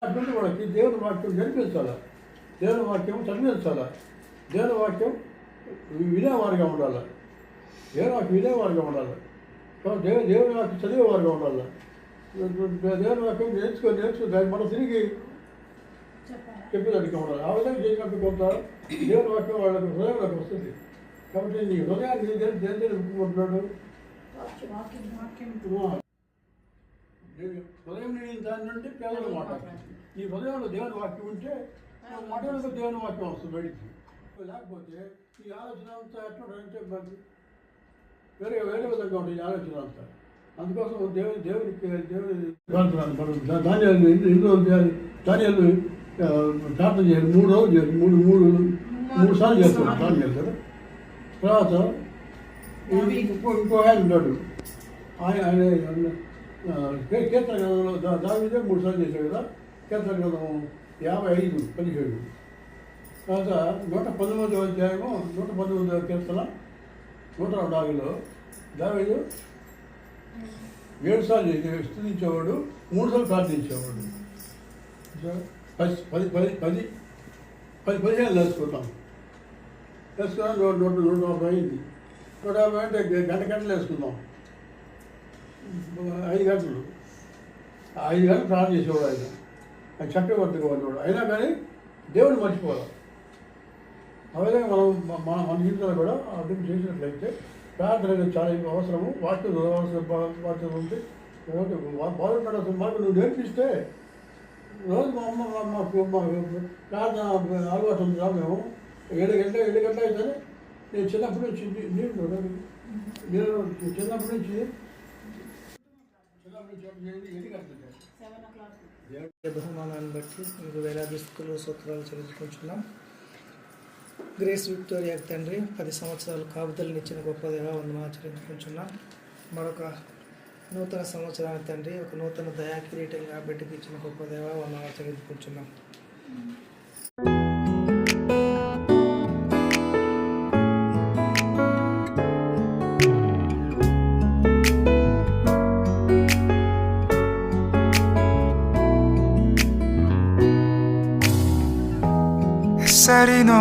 అటువంటి వాళ్ళకి దేవుని వాక్యం జరిపించాలా, దేవుని వాక్యం చదివించాలా, దేవుని వాక్యం వినేవారుగా ఉండాలి, దేవుని వాక్యం వినేవారుగా ఉండాలి, దేవుని వాక్యం చదివేవారుగా ఉండాలి, దేవుని వాక్యం నేర్చుకొని దాన్ని మనం తిరిగి చెప్పేదానికి ఉండాలి. ఆ విధంగా చేసినట్టు కొంత దేవుని వాక్యం వాళ్ళకి హృదయంలోకి వస్తుంది. కాబట్టి నీ హృదయాన్ని దేని ఒప్పుకుంటున్నాడు, హృదయం నిండిన దాని నుండి పేదల మాట. ఈ హృదయంలో దేవుని వాక్యం ఉంటే మాటలకు దేవుని వాక్యం వస్తుంది బయటికి. లేకపోతే ఈ ఆలోచన అంతా ఎట్లుంటుందంటే వేరే వేరే విధంగా ఉంటుంది ఈ ఆలోచన అంతా. అందుకోసం దేవునికి ధాన్యాలు ఎన్నో ధాన్యాలు ప్రార్థన చేయాలి. 3 రోజులు చేయాలి, మూడు సార్లు చేస్తున్నాం ధాన్యాలు కదా. తర్వాత ఇంకో ఆయన ఉన్నాడు, ఆయన కీర్తన గ్రంథంలో దావీదే 3 సార్లు చేశాడు కదా. కీర్తన గ్రంథం 55:17. తర్వాత 119వ అధ్యాయము 119వ కీర్తన 102లో దావీదు 7 సార్లు స్తుతించేవాడు, 3 సార్లు ప్రార్థించేవాడు. 15 వేసుకుంటాం. 150 అయింది. 150 అంటే గంటలు వేసుకుందాం. 5 గంటలు 5 గంటలు ప్రార్థన చేసేవాడు ఆయన. ఆయన చక్రవర్తిగా ఉండేవాడు. అయినా కానీ దేవుడు మర్చిపోవాలి. ఆ విధంగా మన జీవితంలో కూడా అర్థం చేసినట్లయితే ప్రార్థన చాలా అవసరము. వాక్యం వాక్యం ఉంటే బాగుంటాడు. అసలు మాకు నువ్వు నేర్పిస్తే రోజు మా అమ్మ మాకు ప్రార్థన అలవాటు ఉందా. మేము 7 గంటలు అయితే నేను చిన్నప్పటి నుంచి చిన్నప్పటి నుంచి బహుమానాన్ని బట్టి మీకు వేలాది స్తుతులు స్తోత్రాలు చెల్లించుకుంటున్నాం. గ్రేస్ విక్టోరియా తండ్రి 10 సంవత్సరాలు కాపుదలనిచ్చిన గొప్ప దేవ వందనాలు చెల్లించుకుంటున్నాం. మరొక నూతన సంవత్సరాన్ని తండ్రి ఒక నూతన దయా కిరీటంగా బిడ్డకి ఇచ్చిన గొప్ప దేవ వందనాలు చెల్లించుకుంటున్నాం. 햇살이 너